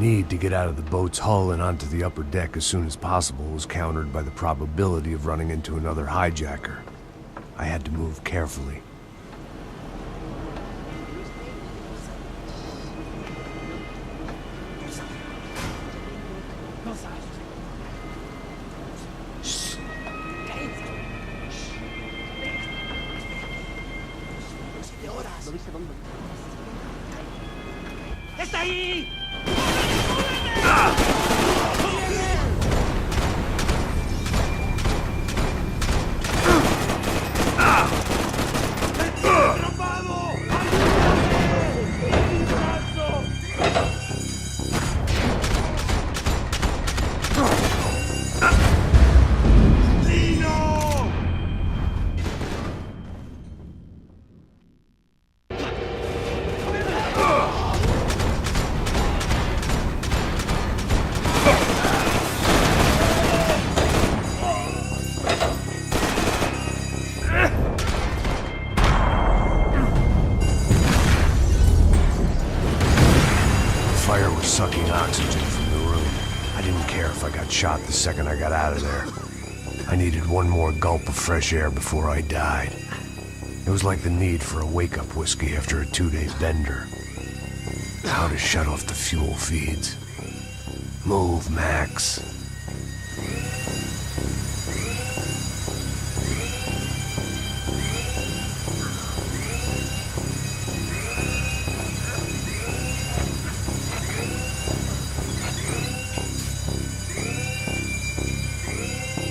need to get out of the boat's hull and onto the upper deck as soon as possible was countered by the probability of running into another hijacker. I had to move carefully. ¡Está ahí! Sucking oxygen from the room. I didn't care if I got shot the second I got out of there. I needed one more gulp of fresh air before I died. It was like the need for a wake-up whiskey after a 2-day bender. How to shut off the fuel feeds. Move, Max.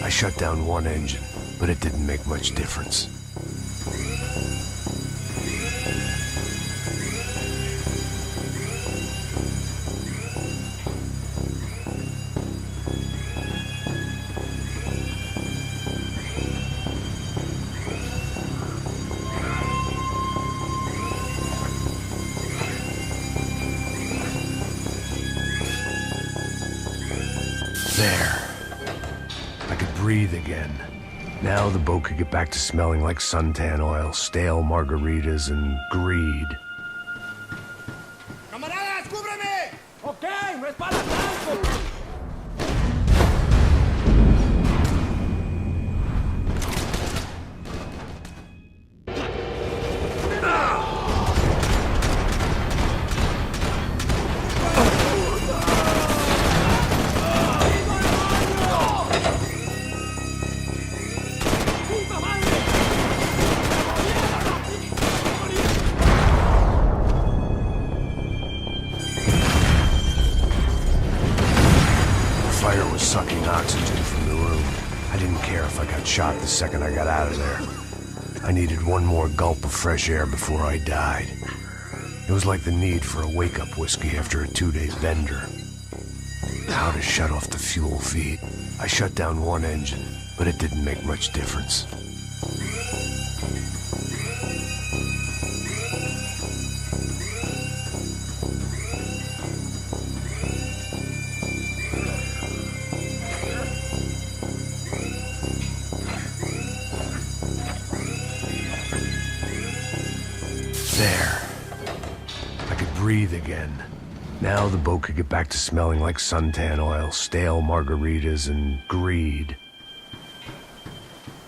I shut down one engine, but it didn't make much difference. There. I could breathe again. Now the boat could get back to smelling like suntan oil, stale margaritas, and greed. ¡Camaradas, cúbreme! ¡Ok! ¡No es para tanto! Sucking oxygen from the room. I didn't care if I got shot the second I got out of there. I needed one more gulp of fresh air before I died. It was like the need for a wake-up whiskey after a 2-day bender. How to shut off the fuel feed. I shut down one engine, but it didn't make much difference. There. I could breathe again. Now the boat could get back to smelling like suntan oil, stale margaritas, and greed.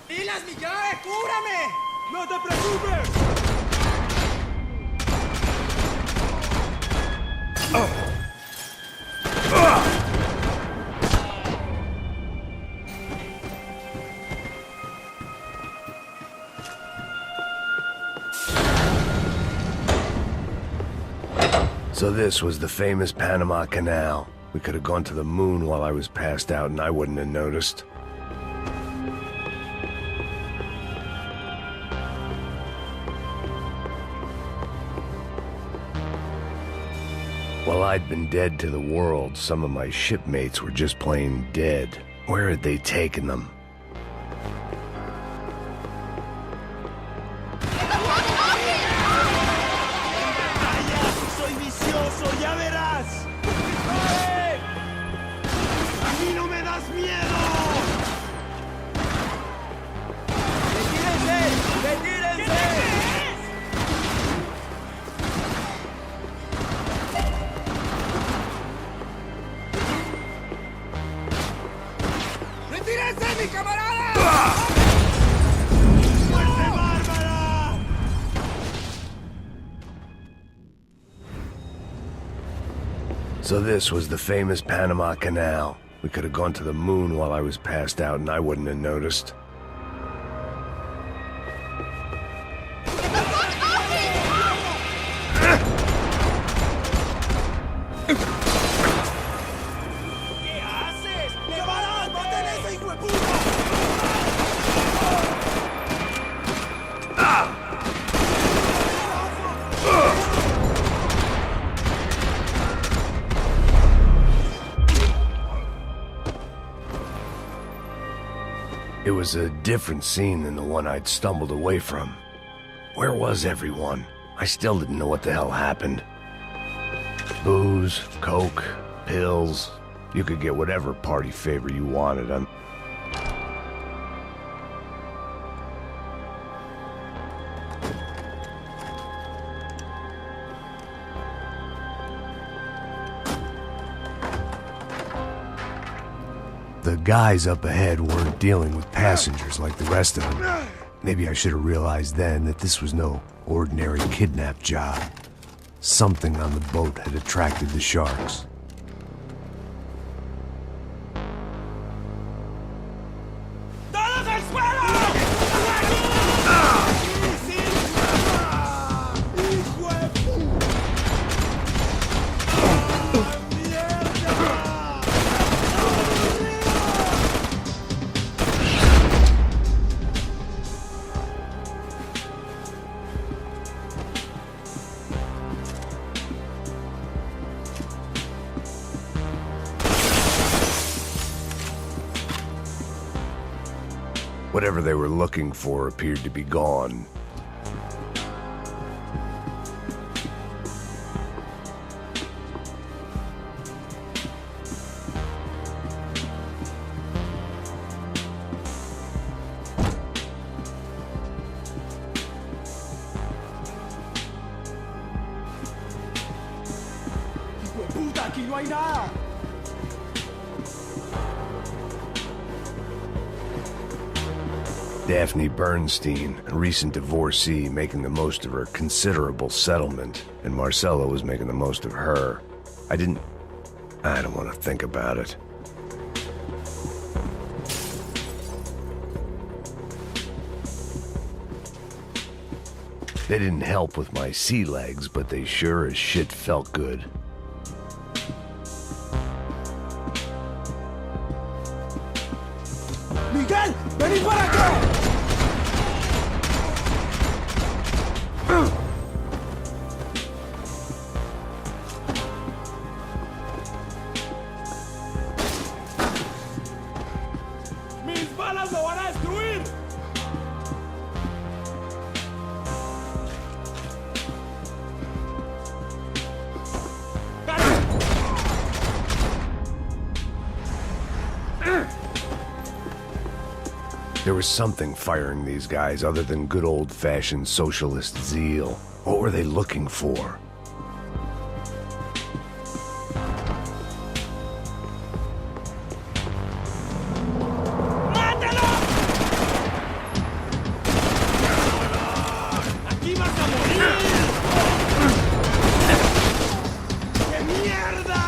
¡Pilas, Miguel! ¡Cúbrame! ¡No te preocupes! So this was the famous Panama Canal. We could have gone to the moon while I was passed out and I wouldn't have noticed. While I'd been dead to the world, some of my shipmates were just plain dead. Where had they taken them? mi camarada! ¡Muerte bárbara! So this was the famous Panama Canal. We could have gone to the moon while I was passed out and I wouldn't have noticed. It was a different scene than the one I'd stumbled away from. Where was everyone? I still didn't know what the hell happened. Booze, coke, pills. You could get whatever party favor you wanted. The guys up ahead weren't dealing with passengers like the rest of them. Maybe I should have realized then that this was no ordinary kidnap job. Something on the boat had attracted the sharks. ¡Todos al suelo! Whatever they were looking for appeared to be gone. ¡Puta, aquí no hay nada! Daphne Bernstein, a recent divorcee, making the most of her considerable settlement, and Marcella was making the most of her. I don't want to think about it. They didn't help with my sea legs, but they sure as shit felt good. ¡Miguel! ¡Vení para acá! ¡Mis balas lo van a destruir! There was something firing these guys other than good old-fashioned socialist zeal. What were they looking for? ¡Aquí vas a morir! ¡Qué mierda!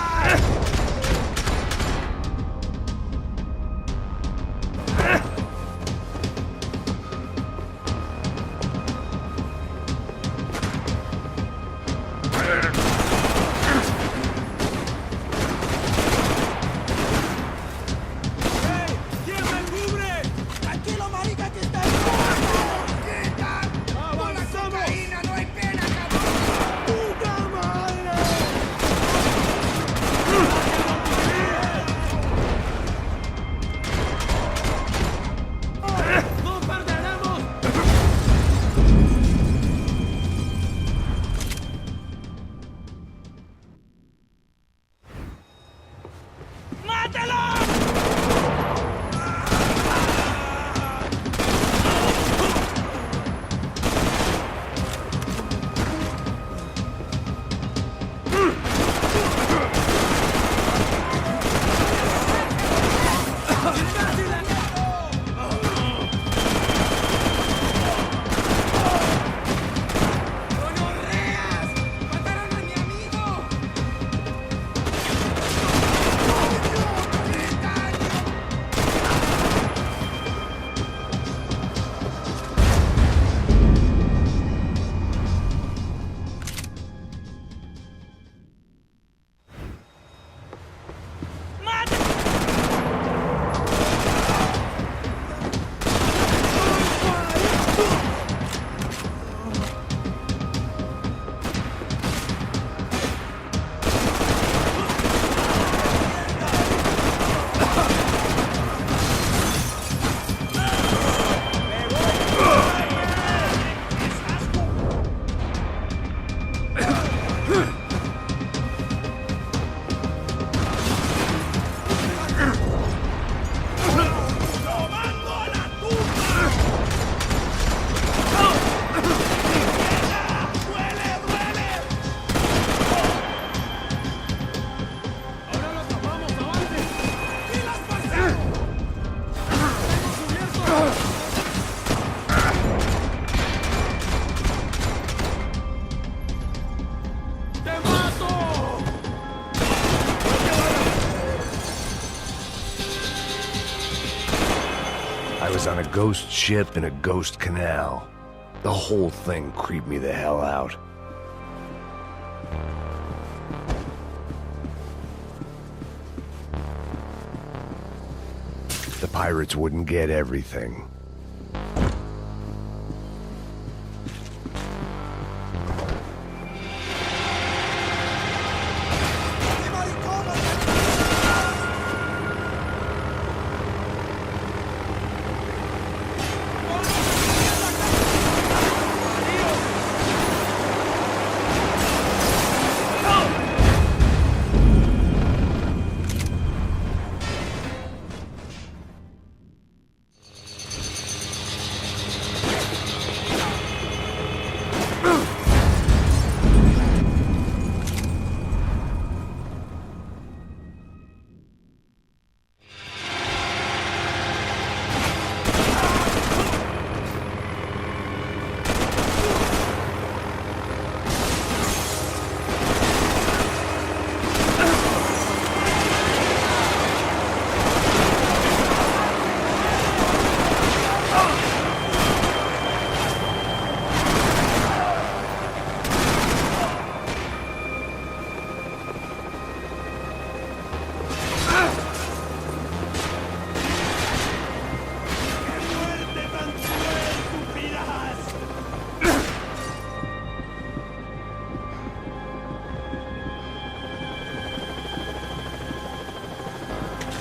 I was on a ghost ship in a ghost canal. The whole thing creeped me the hell out. The pirates wouldn't get everything.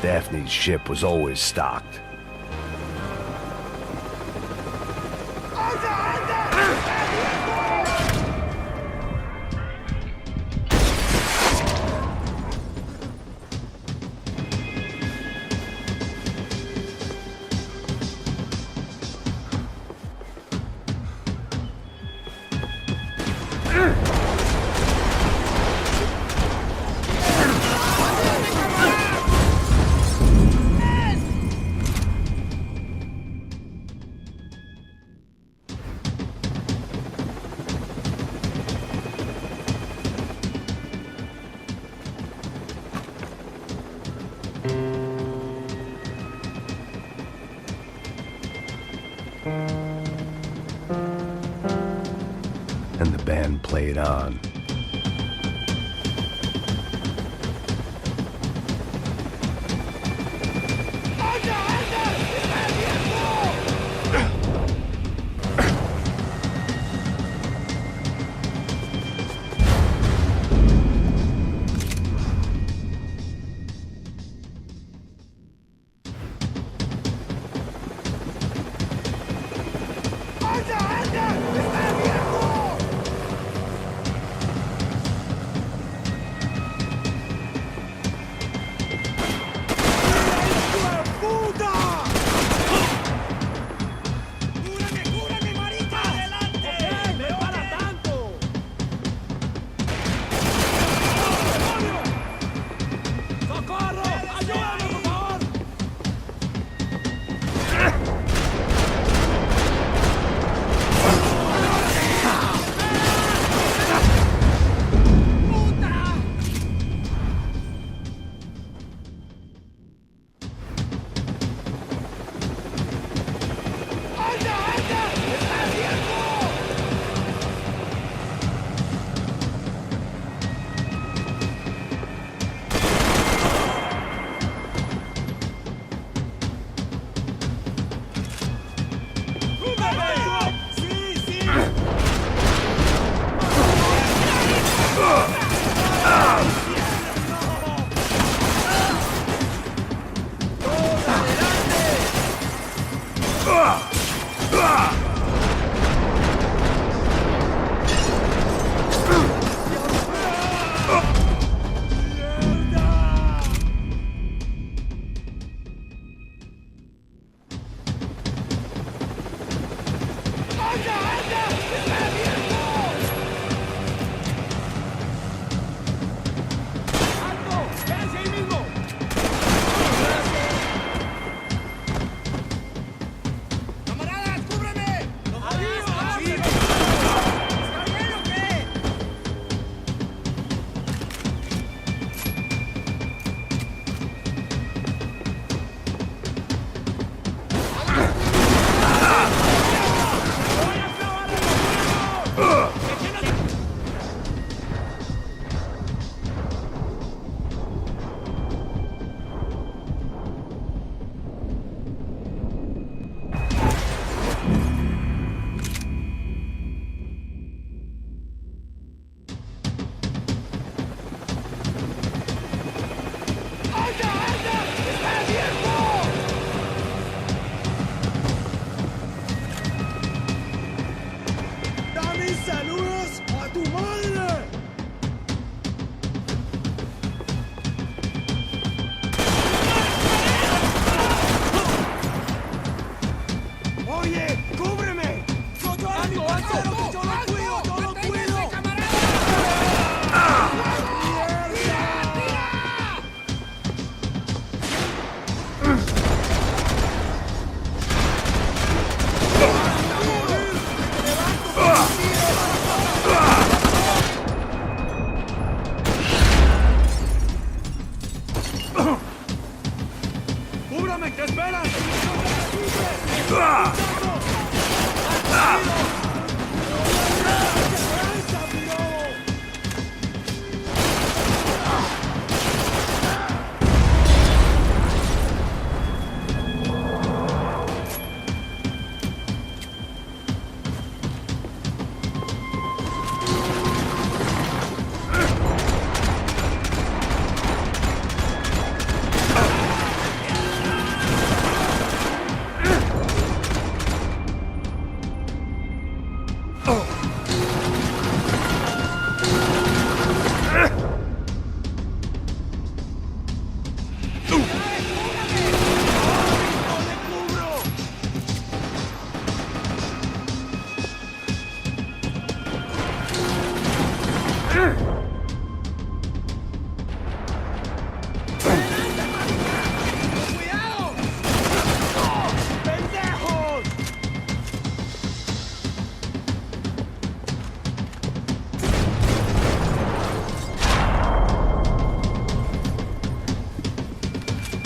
Daphne's ship was always stocked. And the band played on.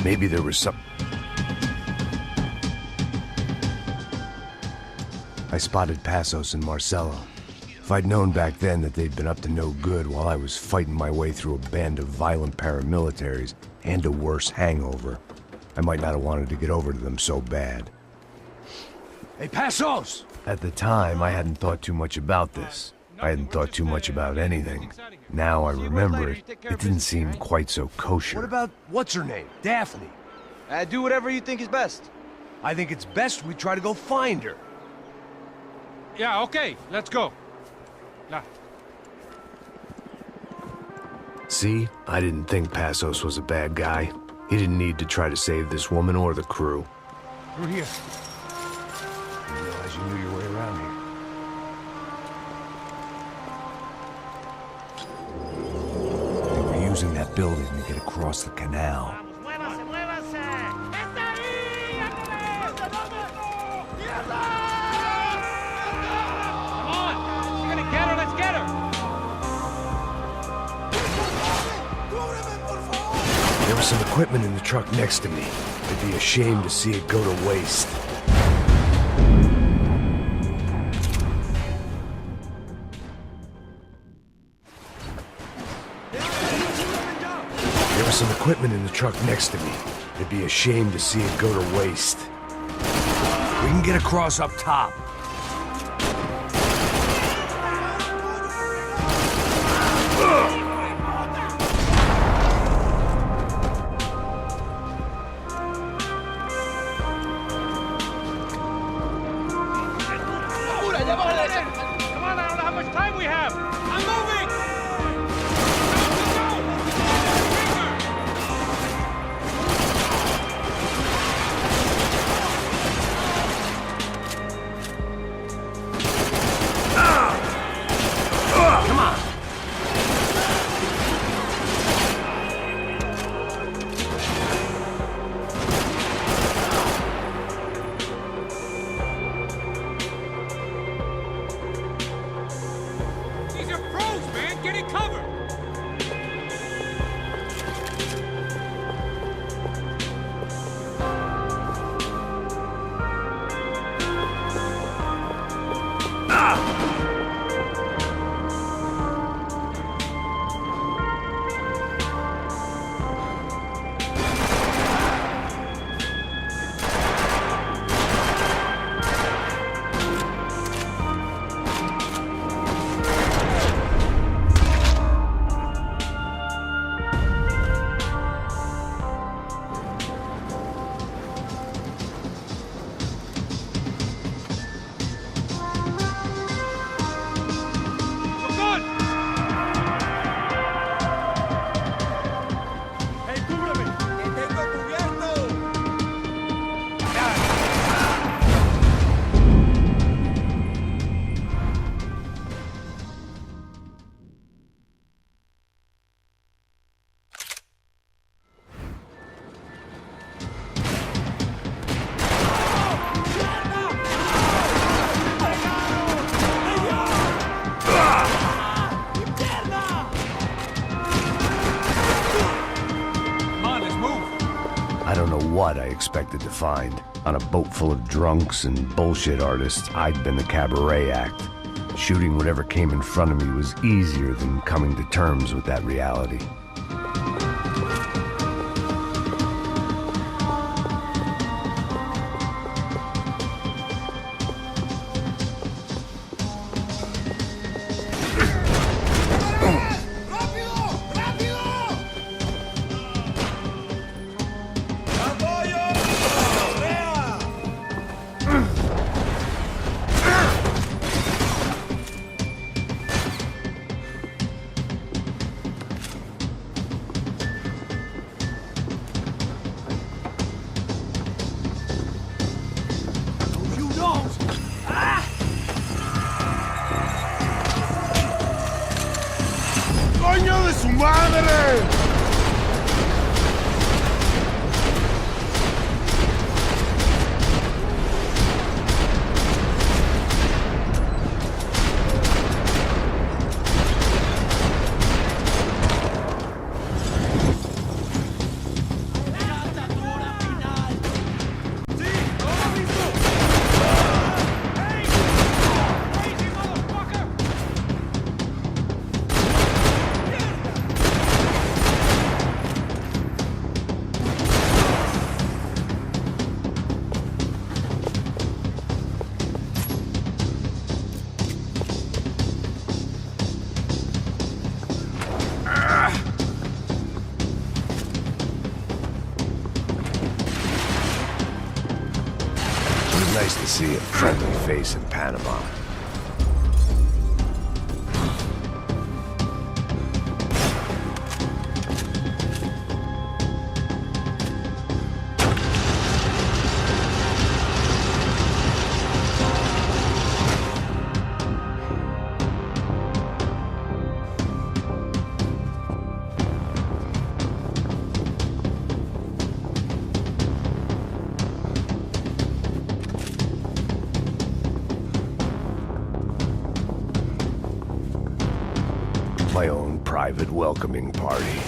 Maybe there was some... I spotted Passos and Marcelo. If I'd known back then that they'd been up to no good while I was fighting my way through a band of violent paramilitaries and a worse hangover, I might not have wanted to get over to them so bad. Hey, Passos! At the time, I hadn't thought too much about this. I hadn't thought too much about anything. Now I remember it, it didn't seem quite so kosher. What about, what's her name? Daphne. Do whatever you think is best. I think it's best we try to go find her. Yeah, okay, let's go. Nah. See? I didn't think Passos was a bad guy. He didn't need to try to save this woman or the crew. Through here. I didn't realize you knew your way around here. They were using that building to get across the canal. There was some equipment in the truck next to me. I'd be ashamed to see it go to waste. There was some equipment in the truck next to me. It'd be a shame to see it go to waste. We can get across up top. Come on, I don't know how much time we have. I'm moving! expected to find. On a boat full of drunks and bullshit artists, I'd been the cabaret act. Shooting whatever came in front of me was easier than coming to terms with that reality. ¡Coño de su madre! Nice to see a friendly face in Panama. My own private welcoming party.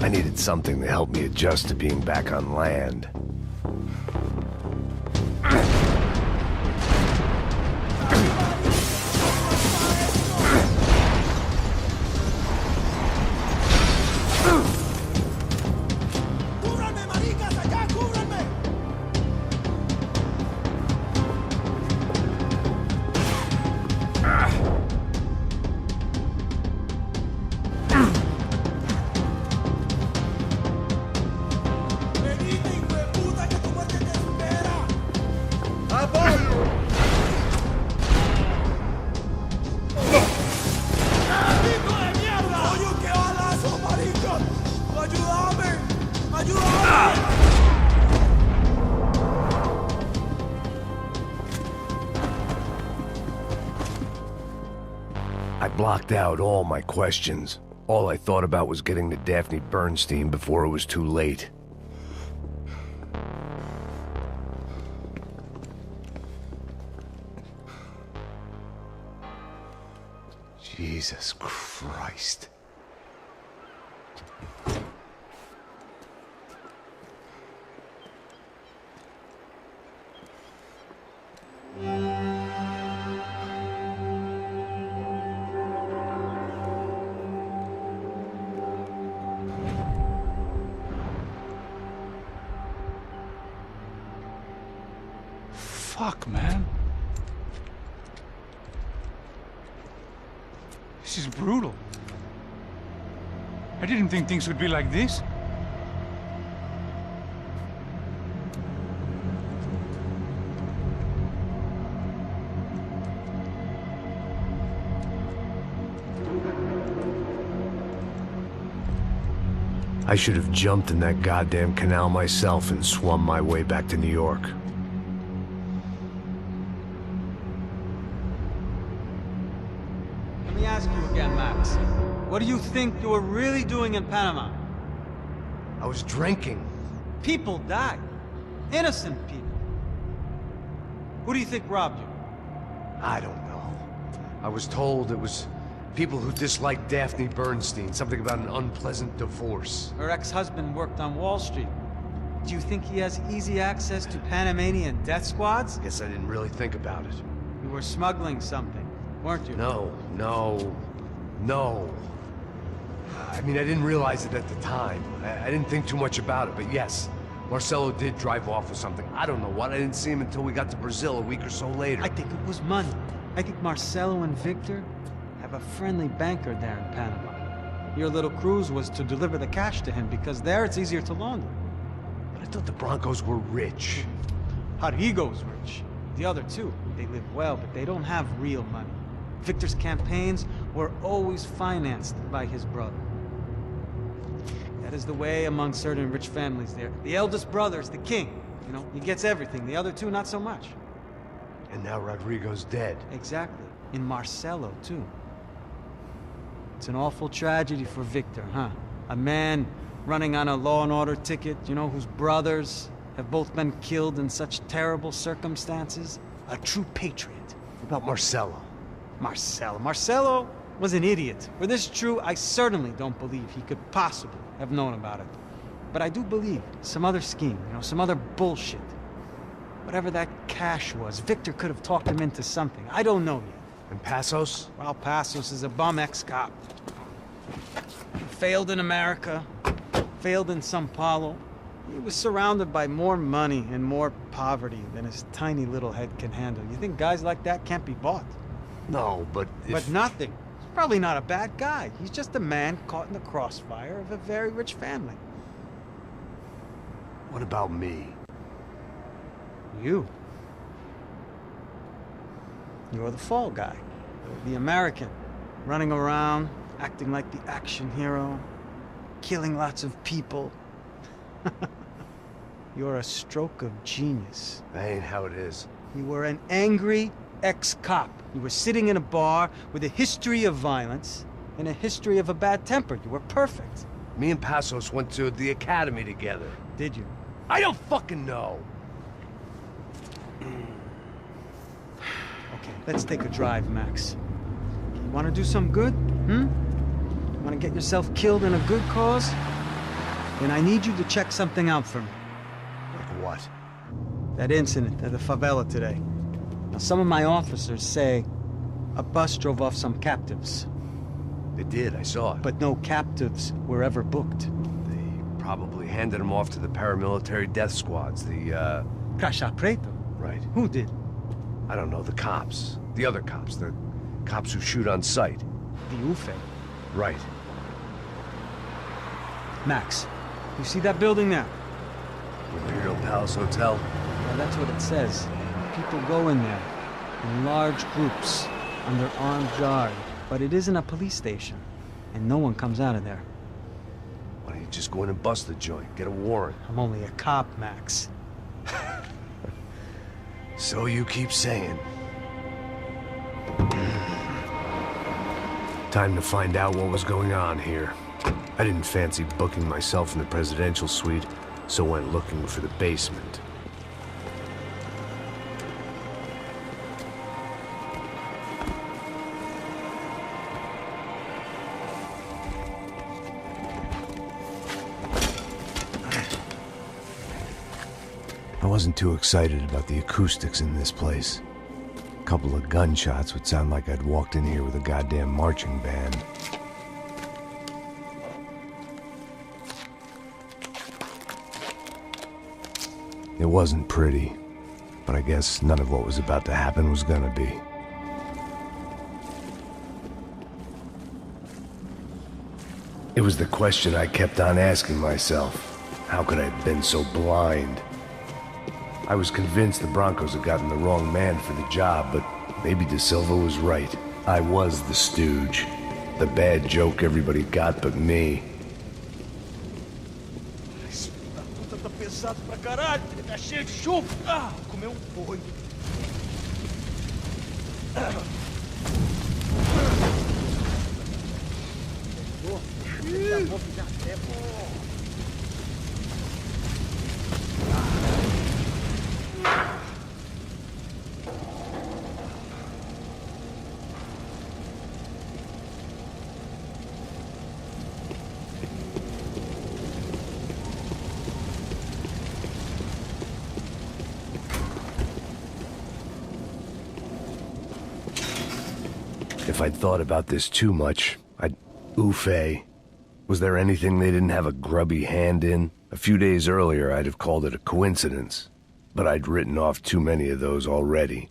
I needed something to help me adjust to being back on land. I blocked out all my questions. All I thought about was getting to Daphne Bernstein before it was too late. Jesus Christ. Fuck, man. This is brutal. I didn't think things would be like this. I should have jumped in that goddamn canal myself and swum my way back to New York. Let me ask you again, Max. What do you think you were really doing in Panama? I was drinking. People died. Innocent people. Who do you think robbed you? I don't know. I was told it was people who disliked Daphne Bernstein, something about an unpleasant divorce. Her ex-husband worked on Wall Street. Do you think he has easy access to Panamanian death squads? Guess I didn't really think about it. You were smuggling something, weren't you? No. I mean, I didn't realize it at the time. I didn't think too much about it, but yes, Marcelo did drive off with something. I don't know what. I didn't see him until we got to Brazil a week or so later. I think it was money. I think Marcelo and Victor have a friendly banker there in Panama. Your little cruise was to deliver the cash to him because there it's easier to launder. But I thought the Broncos were rich. Rodrigo's rich. The other two, they live well, but they don't have real money. Victor's campaigns were always financed by his brother. That is the way among certain rich families there. The eldest brother's the king. You know, he gets everything. The other two, not so much. And now Rodrigo's dead. Exactly. In Marcelo, too. It's an awful tragedy for Victor, huh? A man running on a law and order ticket, you know, whose brothers have both been killed in such terrible circumstances. A true patriot. What about Marcelo? Marcelo was an idiot. Were this true, I certainly don't believe he could possibly have known about it. But I do believe some other scheme, you know, some other bullshit. Whatever that cash was, Victor could have talked him into something. I don't know yet. And Passos? Well, Passos is a bum ex-cop. He failed in America, failed in San-Paulo. He was surrounded by more money and more poverty than his tiny little head can handle. You think guys like that can't be bought? No, but if... But nothing. He's probably not a bad guy. He's just a man caught in the crossfire of a very rich family. What about me? You. You're the fall guy. The American. Running around, acting like the action hero. Killing lots of people. You're a stroke of genius. That ain't how it is. You were an angry ex-cop. You were sitting in a bar with a history of violence and a history of a bad temper. You were perfect. Me and Passos went to the academy together. Did you? I don't fucking know. Okay, let's take a drive, Max. You want to do some good? Want to get yourself killed in a good cause? Then I need you to check something out for me. Like what? That incident at the favela today. Now, some of my officers say a bus drove off some captives. They did, I saw it. But no captives were ever booked. They probably handed them off to the paramilitary death squads, the, Caixa Preto? Right. Who did? I don't know, the cops. The other cops, the cops who shoot on sight. The UFE. Right. Max, you see that building there? Imperial Palace Hotel? Well, that's what it says. People go in there, in large groups, under armed guard. But it isn't a police station, and no one comes out of there. Why don't you just go in and bust the joint, get a warrant? I'm only a cop, Max. So you keep saying. Time to find out what was going on here. I didn't fancy booking myself in the presidential suite, so went looking for the basement. I wasn't too excited about the acoustics in this place. A couple of gunshots would sound like I'd walked in here with a goddamn marching band. It wasn't pretty, but but I guess none of what was about to happen was gonna be. It was the question I kept on asking myself. How could I have been so blind? I was convinced the Broncos had gotten the wrong man for the job, but maybe De Silva was right. I was the stooge. The bad joke everybody got but me. Esse da puta tá pesado pra caralho. Ele tá cheio de chumbo. Ah, comeu boi. If I'd thought about this too much, I'd... Oof-ay. Was there anything they didn't have a grubby hand in? A few days earlier, I'd have called it a coincidence. But I'd written off too many of those already.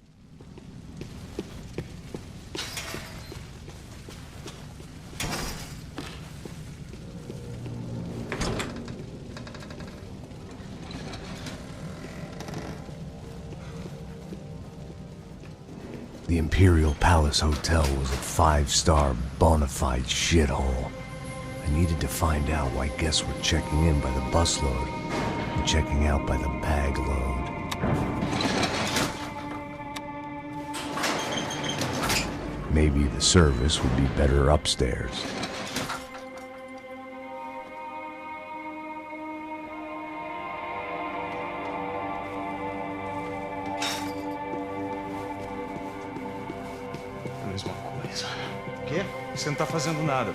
The Imperial Palace Hotel was a 5-star bona fide shithole. I needed to find out why guests were checking in by the busload and checking out by the bag load. Maybe the service would be better upstairs. Mesma coisa. O quê? Você não tá fazendo nada.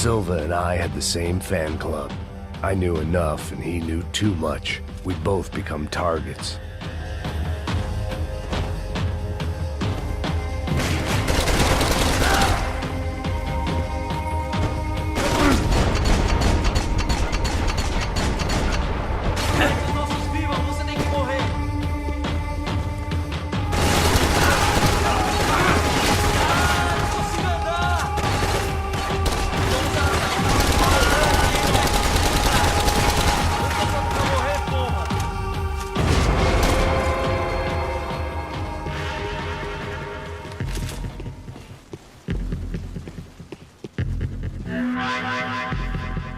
Silva and I had the same fan club. I knew enough and he knew too much. We'd both become targets.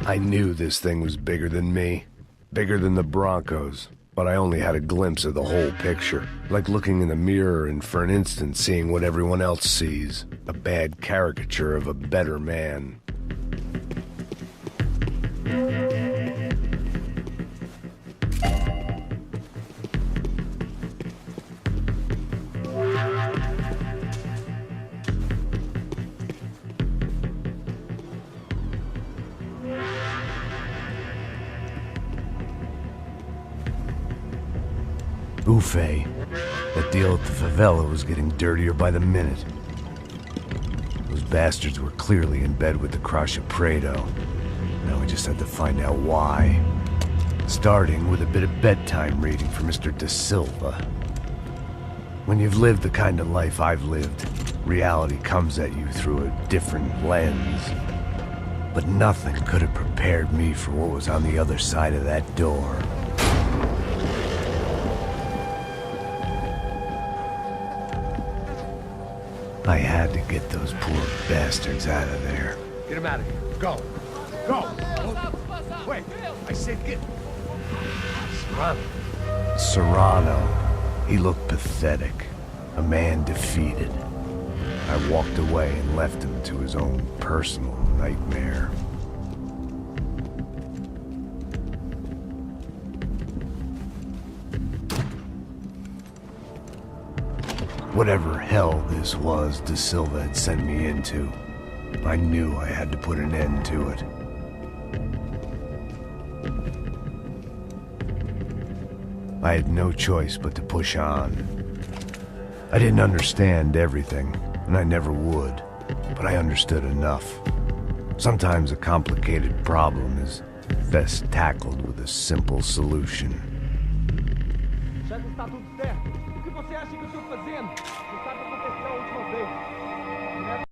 I knew this thing was bigger than me, bigger than the Broncos, but I only had a glimpse of the whole picture, like looking in the mirror and for an instant seeing what everyone else sees, a bad caricature of a better man. Buffet. That deal at the favela was getting dirtier by the minute. Those bastards were clearly in bed with the Crusher Prado. Now we just had to find out why. Starting with a bit of bedtime reading for Mr. De Silva. When you've lived the kind of life I've lived, reality comes at you through a different lens. But nothing could have prepared me for what was on the other side of that door. I had to get those poor bastards out of there. Get him out of here. Go. Go. Wait. I said get... Serrano. He looked pathetic. A man defeated. I walked away and left him to his own personal nightmare. Whatever hell this was De Silva had sent me into, I knew I had to put an end to it. I had no choice but to push on. I didn't understand everything, and I never would, but I understood enough. Sometimes a complicated problem is best tackled with a simple solution. Já que está tudo certo, o que você acha que eu estou fazendo? Você sabe o que aconteceu a última vez.